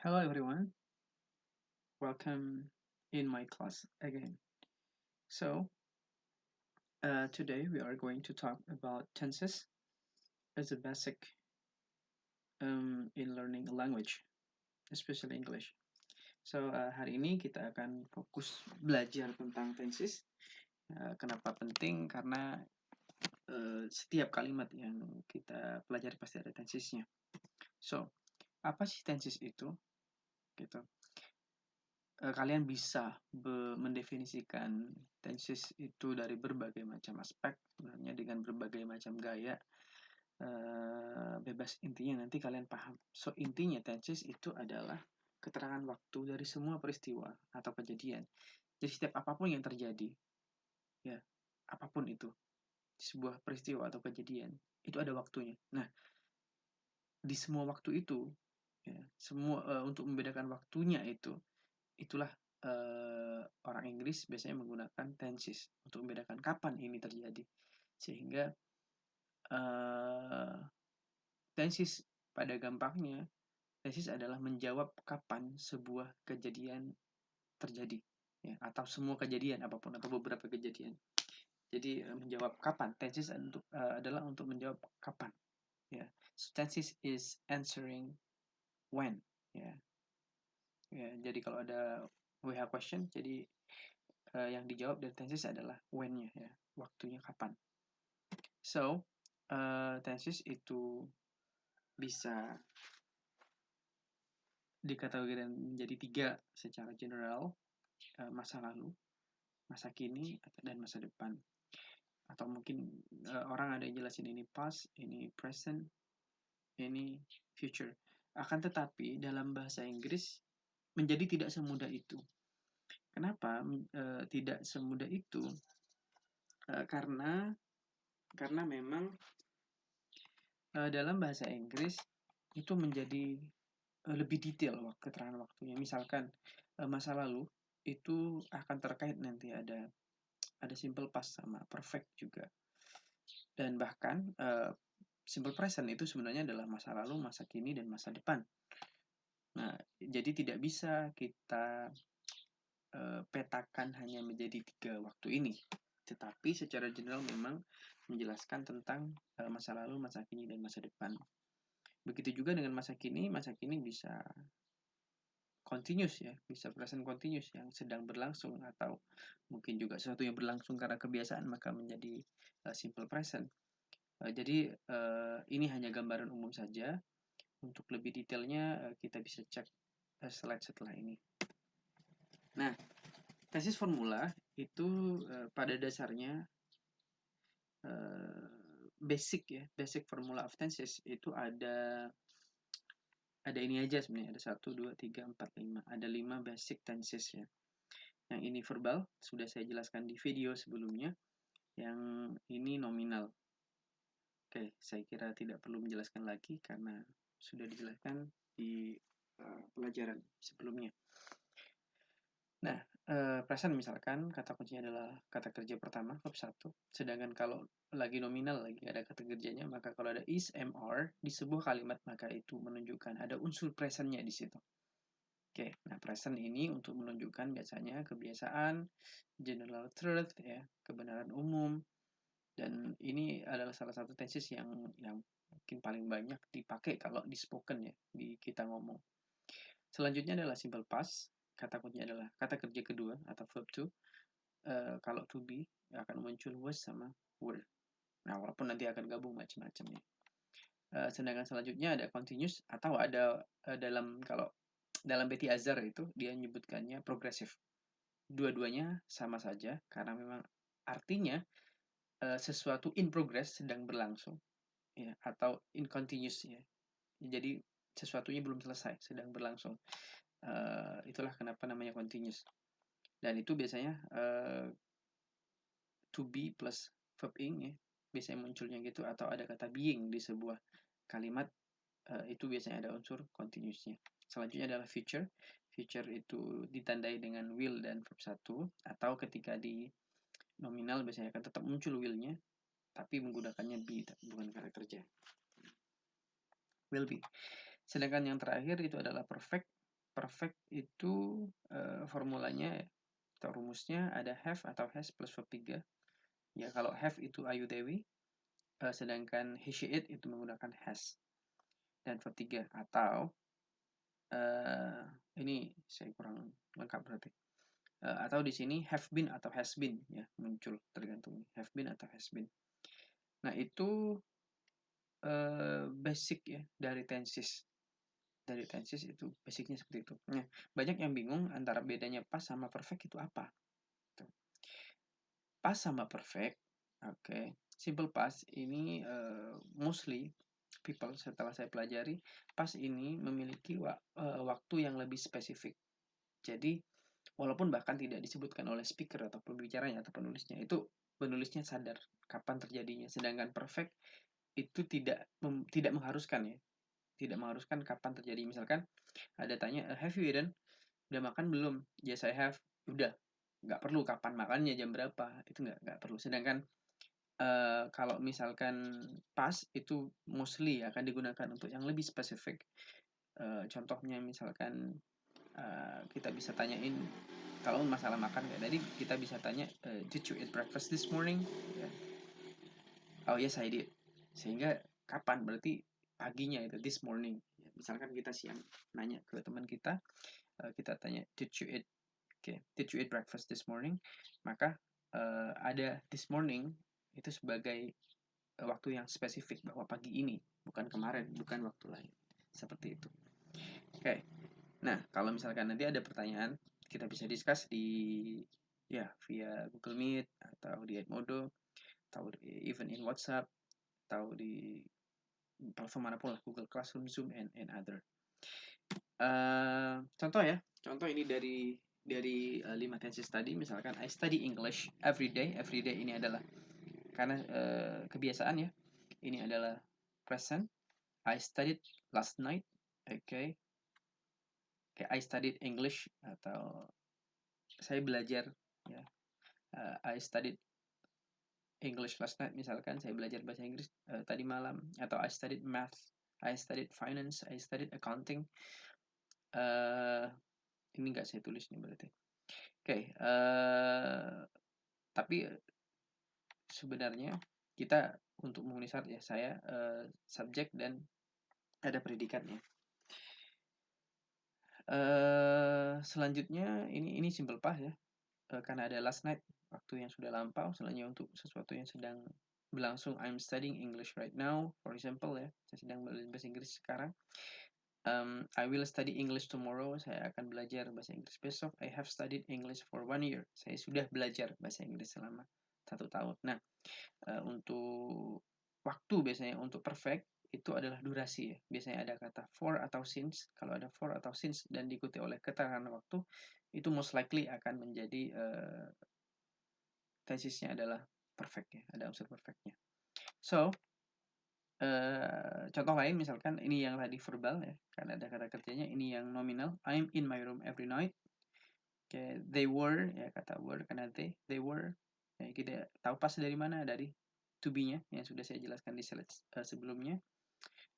Hello everyone, welcome in my class again. So, today we are going to talk about tenses as a basic in learning a language, especially English. So, hari ini kita akan fokus belajar tentang tenses. Kenapa penting? Karena setiap kalimat yang kita pelajari pasti ada tensesnya. So, apa sih tenses itu? Gitu. Kalian bisa mendefinisikan tenses itu dari berbagai macam aspek, sebenarnya dengan berbagai macam gaya. Bebas, intinya nanti kalian paham. So, intinya tenses itu adalah keterangan waktu dari semua peristiwa atau kejadian. Jadi setiap apapun yang terjadi, ya, apapun itu, sebuah peristiwa atau kejadian, itu ada waktunya. Nah, di semua waktu itu, ya, untuk membedakan waktunya itulah orang Inggris biasanya menggunakan tenses untuk membedakan kapan ini terjadi. Sehingga tenses pada gampangnya, tenses adalah menjawab kapan sebuah kejadian terjadi, ya, atau semua kejadian apapun atau beberapa kejadian. Jadi menjawab kapan, tenses adalah untuk menjawab kapan, ya. So, tenses is answering when, ya. Ya, jadi kalau ada WH question, jadi yang dijawab dari tenses adalah when-nya, ya, waktunya kapan. So, tenses itu bisa dikategorikan menjadi 3 secara general, masa lalu, masa kini, dan masa depan. Atau mungkin orang ada yang jelasin ini past, ini present, ini future. Akan tetapi dalam bahasa Inggris menjadi tidak semudah itu. Kenapa tidak semudah itu? Karena memang dalam bahasa Inggris itu menjadi lebih detail keterangan waktunya. Misalkan masa lalu itu akan terkait nanti ada simple past sama perfect juga. Dan bahkan simple present itu sebenarnya adalah masa lalu, masa kini, dan masa depan. Nah, jadi tidak bisa kita petakan hanya menjadi 3 waktu ini. Tetapi secara general memang menjelaskan tentang masa lalu, masa kini, dan masa depan. Begitu juga dengan masa kini bisa continuous, ya, bisa present continuous yang sedang berlangsung, atau mungkin juga sesuatu yang berlangsung karena kebiasaan maka menjadi simple present. Jadi ini hanya gambaran umum saja. Untuk lebih detailnya kita bisa cek slide setelah ini. Nah, tesis formula itu pada dasarnya basic formula of tenses itu ada ini aja sebenarnya, ada 1, 2, 3, 4, 5. Ada 5 basic tenses, ya. Yang ini verbal, sudah saya jelaskan di video sebelumnya. Yang ini nominal. Oke, saya kira tidak perlu menjelaskan lagi karena sudah dijelaskan di pelajaran sebelumnya. Nah, present misalkan kata kuncinya adalah kata kerja pertama, verb 1. Sedangkan kalau lagi nominal, lagi ada kata kerjanya, maka kalau ada is, am, are di sebuah kalimat, maka itu menunjukkan ada unsur presentnya di situ. Oke, nah present ini untuk menunjukkan biasanya kebiasaan, general truth, ya, kebenaran umum. Dan ini adalah salah satu tenses yang mungkin paling banyak dipakai kalau di spoken, ya, di kita ngomong. Selanjutnya adalah simple past. Kata kuncinya adalah kata kerja kedua atau verb to. Kalau to be akan muncul was sama were. Nah, walaupun nanti akan gabung macam-macam, ya. Sedangkan selanjutnya ada continuous, atau ada kalau dalam Betty Azar itu dia menyebutkannya progresif. Dua-duanya sama saja karena memang artinya sesuatu in progress, sedang berlangsung, ya, atau in continuous, ya. Jadi sesuatunya belum selesai, sedang berlangsung. Itulah kenapa namanya continuous. Dan itu biasanya to be plus verb ing, ya, biasanya munculnya gitu, atau ada kata being di sebuah kalimat, itu biasanya ada unsur continuousnya. Selanjutnya adalah future. Future itu ditandai dengan will dan verb 1, atau ketika di nominal biasanya akan tetap muncul will-nya, tapi menggunakannya be, bukan kata kerja. Will be. Sedangkan yang terakhir itu adalah perfect. perfect itu formulanya atau rumusnya ada have atau has plus verb 3. Ya, kalau have itu Ayu Dewi, sedangkan he she it itu menggunakan has dan verb 3. Atau ini saya kurang lengkap berarti. Atau di sini have been atau has been ya muncul, tergantung have been atau has been. Nah, itu basic ya dari tenses. Dari tenses itu basicnya seperti itu. Nah, banyak yang bingung antara bedanya past sama perfect itu apa. Tuh. Past sama perfect, oke. Simple past ini mostly people setelah saya pelajari, past ini memiliki waktu yang lebih spesifik. Jadi, walaupun bahkan tidak disebutkan oleh speaker atau pembicaranya atau penulisnya, itu penulisnya sadar kapan terjadinya. Sedangkan perfect itu tidak mengharuskan ya. Tidak mengharuskan kapan terjadi. Misalkan ada tanya, have you eaten? Udah makan belum? Yes, I have. Udah. Nggak perlu kapan makannya, jam berapa. Itu nggak perlu. Sedangkan kalau misalkan pas itu mostly akan digunakan untuk yang lebih spesifik. Contohnya misalkan kita bisa tanyain kalau masalah makan kayak tadi kita bisa tanya did you eat breakfast this morning? Yeah. Oh yes I did. Sehingga kapan berarti paginya itu this morning. Ya, misalkan kita siang nanya ke teman kita tanya did you eat did you eat breakfast this morning? Maka ada this morning itu sebagai waktu yang spesifik bahwa pagi ini, bukan kemarin, bukan waktu lain. Seperti itu. Oke. Nah, kalau misalkan nanti ada pertanyaan, kita bisa discuss via Google Meet atau di Edmodo atau even in WhatsApp atau di platform manapun lah, Google Classroom, Zoom, and other. Contoh ya, contoh ini dari 5 tenses tadi, misalkan I study English every day. Every day ini adalah karena kebiasaan ya. Ini adalah present. I studied last night. Okay. I studied English atau saya belajar ya. I studied English last night, misalkan saya belajar bahasa Inggris tadi malam, atau I studied math, I studied finance, I studied accounting. Ini nggak saya tulis nih berarti. Oke, tapi sebenarnya kita untuk memenuhi syarat ya, saya subjek dan ada predikatnya. Selanjutnya ini simple past ya, karena ada last night, waktu yang sudah lampau. Selanjutnya untuk sesuatu yang sedang berlangsung, I'm studying English right now, for example ya, saya sedang belajar bahasa Inggris sekarang. I will study English tomorrow, saya akan belajar bahasa Inggris besok. I have studied English for 1 year, saya sudah belajar bahasa Inggris selama 1 tahun. Nah, untuk waktu biasanya untuk perfect itu adalah durasi ya. Biasanya ada kata for atau since. Kalau ada for atau since dan diikuti oleh keterangan waktu, itu most likely akan menjadi tesisnya adalah perfect ya, ada unsur perfectnya. So, contoh lain misalkan ini yang tadi verbal ya, karena ada kata kerjanya. Ini yang nominal, I'm in my room every night. Okay, they were ya, kata were karena they were. Ya, kita tahu pas dari mana, dari to be-nya yang sudah saya jelaskan di slide sebelumnya.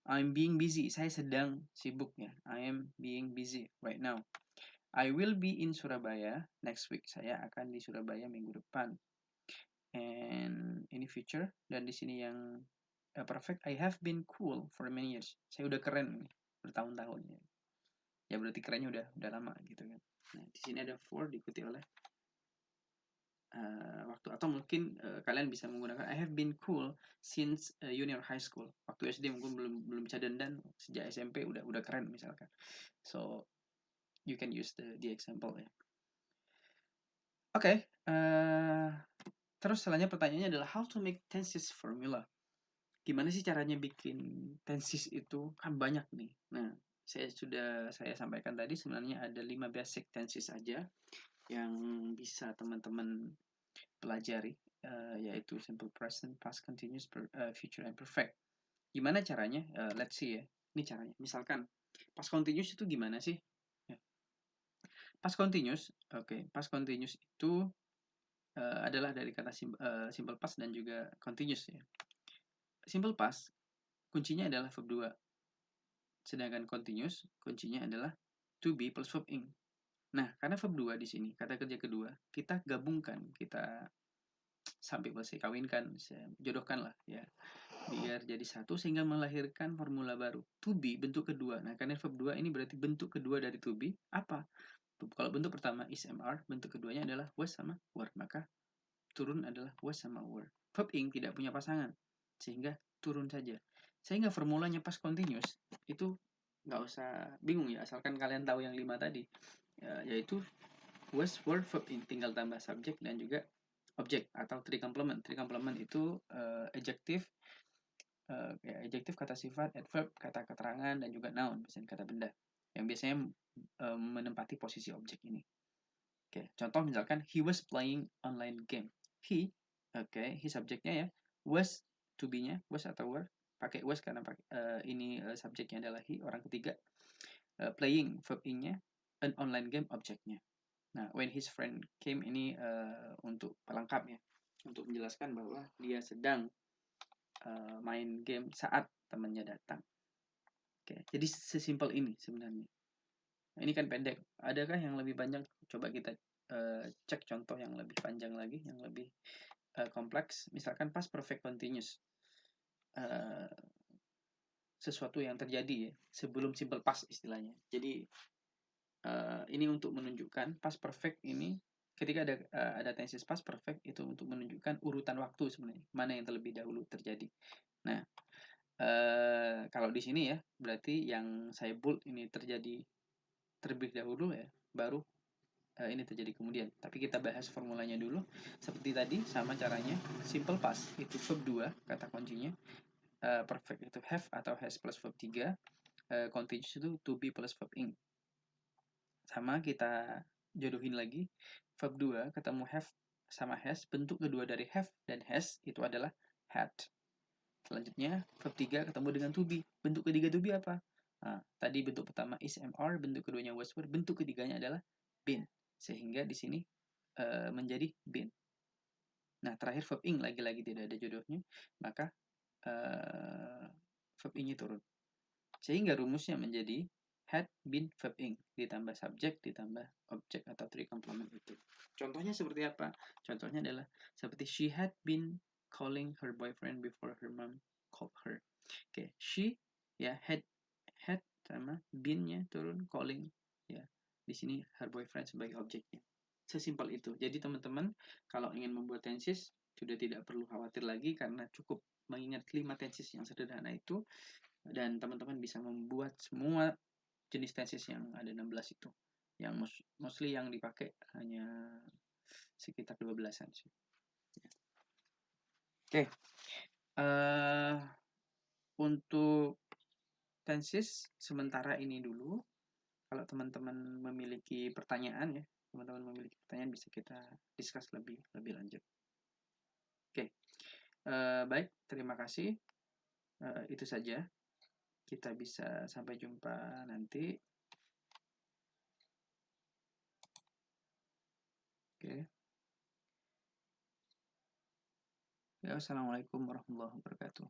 I'm being busy, saya sedang sibuk ya. I am being busy right now. I will be in Surabaya next week, saya akan di Surabaya minggu depan. And in the future, dan di sini yang perfect, I have been cool for many years, saya udah keren bertahun-tahun ya. Ya berarti kerennya udah lama gitu kan. Nah, di sini ada for diikuti oleh waktu, atau mungkin kalian bisa menggunakan I have been cool since junior high school. Waktu SD mungkin belum bisa dandan, sejak SMP udah keren misalkan. So you can use the example ya. Oke, terus selanjutnya pertanyaannya adalah how to make tenses formula. Gimana sih caranya bikin tenses itu? Kan banyak nih. Nah, saya sampaikan tadi sebenarnya ada 5 basic tenses aja yang bisa teman-teman pelajari, yaitu simple present, past continuous, future and perfect. Gimana caranya? Let's see ya. Ini caranya. Misalkan past continuous itu gimana sih? Ya. Past continuous, past continuous itu adalah dari kata simple past dan juga continuous ya. Simple past kuncinya adalah verb 2. Sedangkan continuous kuncinya adalah to be plus verb ing. Nah, karena verb 2 di sini, kata kerja kedua, kita gabungkan, kita sampai selesai kawinkan, jodohkan lah ya, biar jadi satu sehingga melahirkan formula baru. To be bentuk kedua. Nah, karena verb 2 ini berarti bentuk kedua dari to be apa? Kalau bentuk pertama is MR, bentuk keduanya adalah was sama were. Maka turun adalah was sama were. Verb ing tidak punya pasangan, sehingga turun saja. Sehingga formulanya past continuous itu nggak usah bingung ya, asalkan kalian tahu yang 5 tadi, yaitu was, were, verb ing, tinggal tambah subjek dan juga objek atau three complement. Three complement itu adjective, adjective kata sifat, adverb kata keterangan, dan juga noun biasanya kata benda yang biasanya menempati posisi objek ini. Oke, contoh misalkan he was playing online game. He, he subjeknya ya, was to be-nya, was atau were, pakai was karena ini subjeknya adalah he, orang ketiga. Playing verb ing-nya, an online game objeknya. Nah, when his friend came ini untuk pelengkap ya, untuk menjelaskan bahwa dia sedang main game saat temannya datang. Oke, jadi sesimpel ini sebenarnya. Nah, ini kan pendek. Adakah yang lebih panjang? Coba kita cek contoh yang lebih panjang lagi, yang lebih kompleks. Misalkan past perfect continuous. Sesuatu yang terjadi ya, sebelum simple past istilahnya. Jadi ini untuk menunjukkan past perfect ini ketika ada tenses past perfect itu untuk menunjukkan urutan waktu sebenarnya, mana yang terlebih dahulu terjadi. Nah, kalau di sini ya berarti yang saya bold ini terjadi terlebih dahulu ya, baru ini terjadi kemudian. Tapi kita bahas formulanya dulu. Seperti tadi sama caranya. Simple past itu verb 2 kata kuncinya, perfect itu have atau has plus verb 3, continuous itu to be plus verb ing. Sama kita jodohin lagi, verb 2 ketemu have sama has, bentuk kedua dari have dan has itu adalah had. Selanjutnya verb 3 ketemu dengan to be, bentuk ketiga to be apa? Nah, tadi bentuk pertama is MR, bentuk keduanya was were, bentuk ketiganya adalah been, sehingga di sini menjadi been. Nah, terakhir verb ing lagi-lagi tidak ada jodohnya, maka verb ing-nya turun. Sehingga rumusnya menjadi had been verb ing ditambah subjek ditambah objek atau three complement itu. Contohnya seperti apa? Contohnya adalah seperti she had been calling her boyfriend before her mom called her. Oke, she ya had sama been-nya turun, calling ya. Di sini her boyfriend sebagai objeknya. Sesimpel itu. Jadi teman-teman kalau ingin membuat tenses sudah tidak perlu khawatir lagi karena cukup mengingat 5 tenses yang sederhana itu, dan teman-teman bisa membuat semua jenis tenses yang ada 16 itu. Yang mostly yang dipakai hanya sekitar 12-an sih. Oke. Untuk tenses sementara ini dulu. Kalau teman-teman memiliki pertanyaan ya, bisa kita discuss lebih lanjut. Oke. Baik, terima kasih. Itu saja. Kita bisa sampai jumpa nanti. Oke. Ya, assalamualaikum warahmatullahi wabarakatuh.